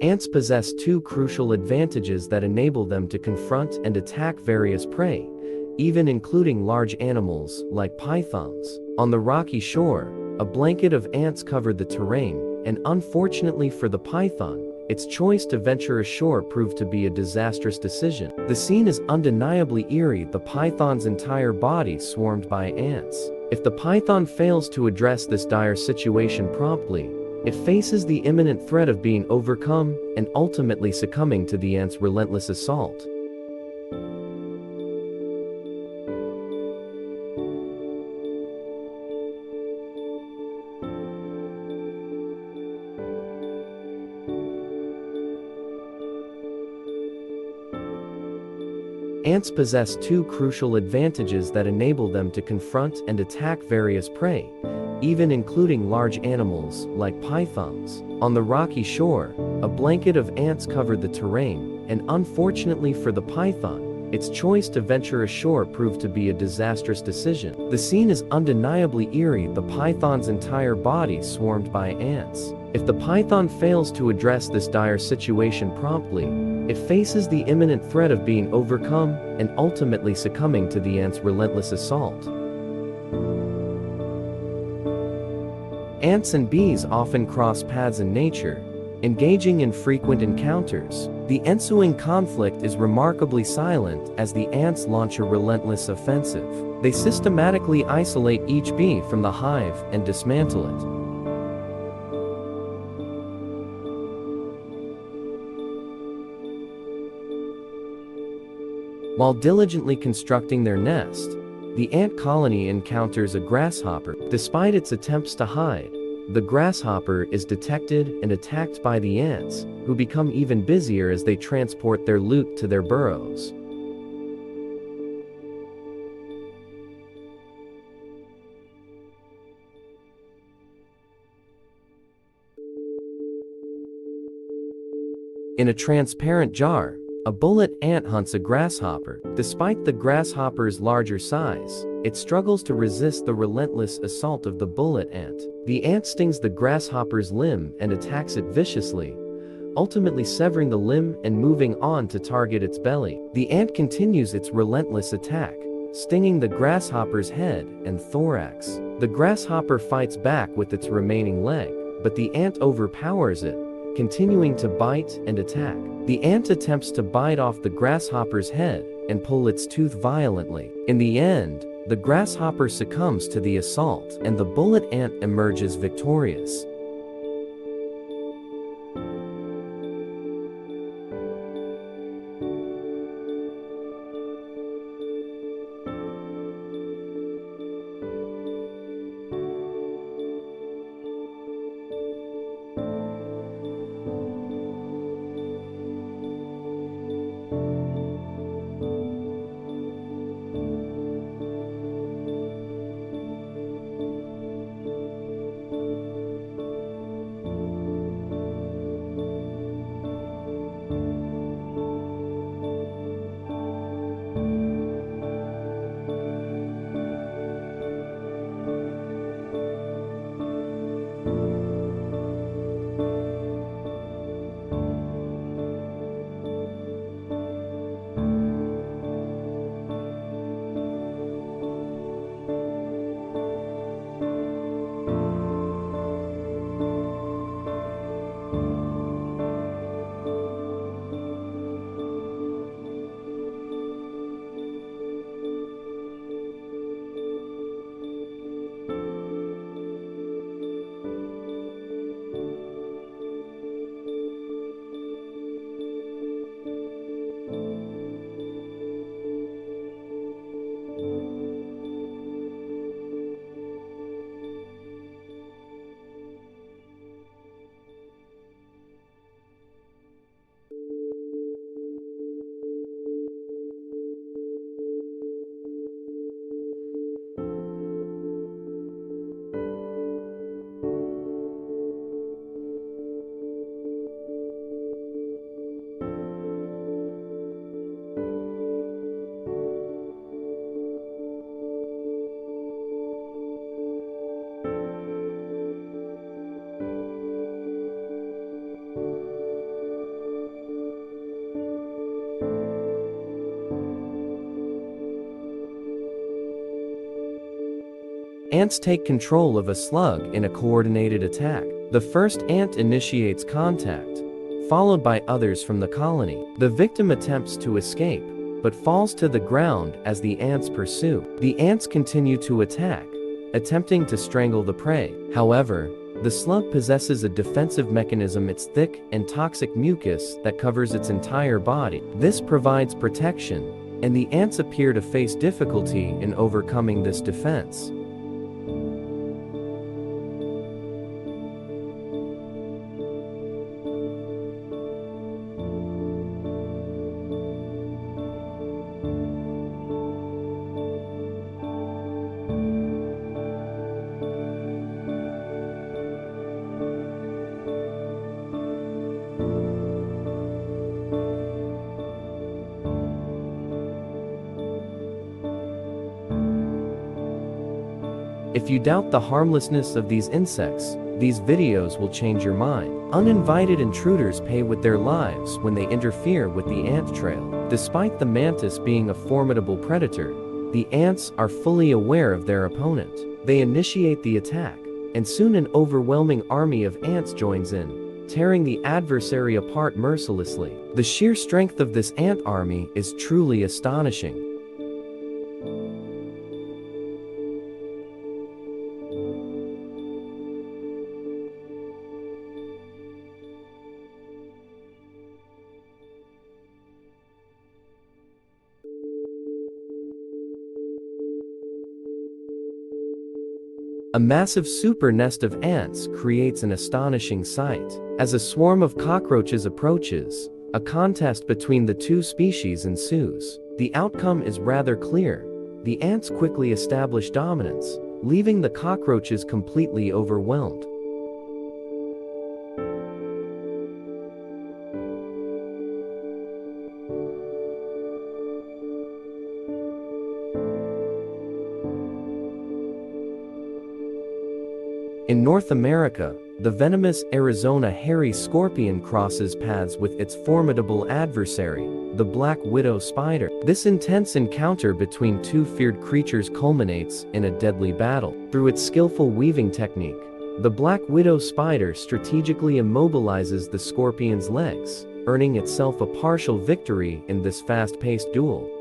Ants possess two crucial advantages that enable them to confront and attack various prey, even including large animals like pythons. On the rocky shore, a blanket of ants covered the terrain, and unfortunately for the python, its choice to venture ashore proved to be a disastrous decision. The scene is undeniably eerie. The python's entire body swarmed by ants. If the python fails to address this dire situation promptly, it faces the imminent threat of being overcome and ultimately succumbing to the ants' relentless assault. Ants possess two crucial advantages that enable them to confront and attack various prey, even including large animals like pythons. On the rocky shore, a blanket of ants covered the terrain, and unfortunately for the python, its choice to venture ashore proved to be a disastrous decision. The scene is undeniably eerie. The python's entire body swarmed by ants. If the python fails to address this dire situation promptly, it faces the imminent threat of being overcome and ultimately succumbing to the ants' relentless assault. Ants and bees often cross paths in nature, engaging in frequent encounters. The ensuing conflict is remarkably silent as the ants launch a relentless offensive. They systematically isolate each bee from the hive and dismantle it. While diligently constructing their nest, the ant colony encounters a grasshopper. Despite its attempts to hide, the grasshopper is detected and attacked by the ants, who become even busier as they transport their loot to their burrows. In a transparent jar, a bullet ant hunts a grasshopper. Despite the grasshopper's larger size, it struggles to resist the relentless assault of the bullet ant. The ant stings the grasshopper's limb and attacks it viciously, ultimately severing the limb and moving on to target its belly. The ant continues its relentless attack, stinging the grasshopper's head and thorax. The grasshopper fights back with its remaining leg, but the ant overpowers it, continuing to bite and attack. The ant attempts to bite off the grasshopper's head and pull its tooth violently. In the end, the grasshopper succumbs to the assault, and the bullet ant emerges victorious. Ants take control of a slug in a coordinated attack. The first ant initiates contact, followed by others from the colony. The victim attempts to escape, but falls to the ground as the ants pursue. The ants continue to attack, attempting to strangle the prey. However, the slug possesses a defensive mechanism, its thick and toxic mucus that covers its entire body. This provides protection, and the ants appear to face difficulty in overcoming this defense. If you doubt the harmlessness of these insects, these videos will change your mind. Uninvited intruders pay with their lives when they interfere with the ant trail. Despite the mantis being a formidable predator, the ants are fully aware of their opponent. They initiate the attack, and soon an overwhelming army of ants joins in, tearing the adversary apart mercilessly. The sheer strength of this ant army is truly astonishing. A massive super nest of ants creates an astonishing sight. As a swarm of cockroaches approaches, a contest between the two species ensues. The outcome is rather clear. The ants quickly establish dominance, leaving the cockroaches completely overwhelmed. In North America, the venomous Arizona hairy scorpion crosses paths with its formidable adversary, the black widow spider. This intense encounter between two feared creatures culminates in a deadly battle. Through its skillful weaving technique, the black widow spider strategically immobilizes the scorpion's legs, earning itself a partial victory in this fast-paced duel.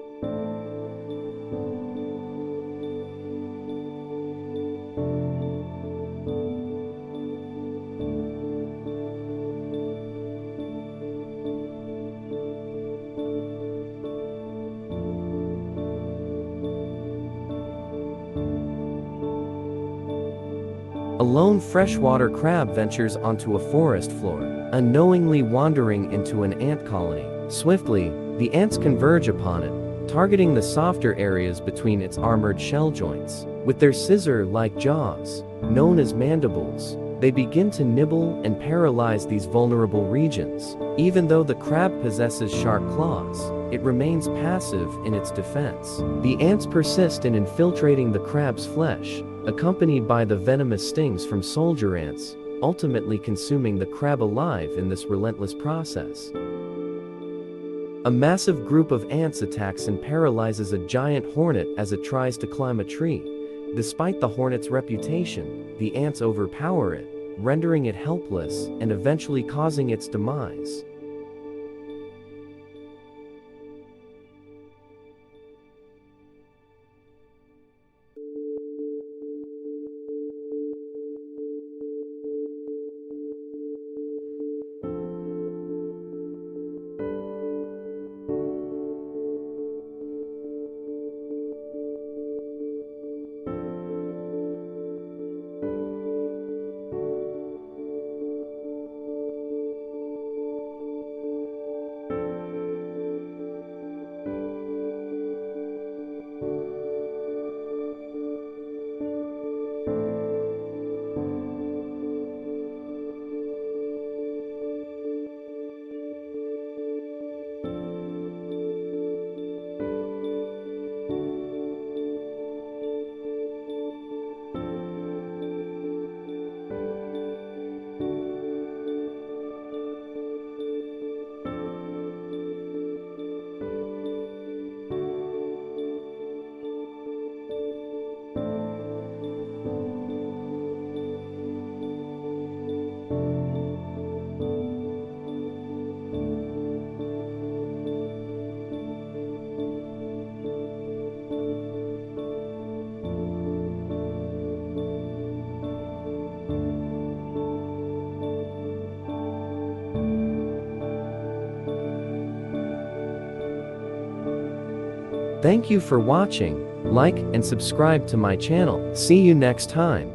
A lone freshwater crab ventures onto a forest floor, unknowingly wandering into an ant colony. Swiftly, the ants converge upon it, targeting the softer areas between its armored shell joints. With their scissor-like jaws, known as mandibles, they begin to nibble and paralyze these vulnerable regions. Even though the crab possesses sharp claws, it remains passive in its defense. The ants persist in infiltrating the crab's flesh, accompanied by the venomous stings from soldier ants, ultimately consuming the crab alive in this relentless process. A massive group of ants attacks and paralyzes a giant hornet as it tries to climb a tree. Despite the hornet's reputation, the ants overpower it, rendering it helpless and eventually causing its demise. Thank you for watching. Like and subscribe to my channel. See you next time.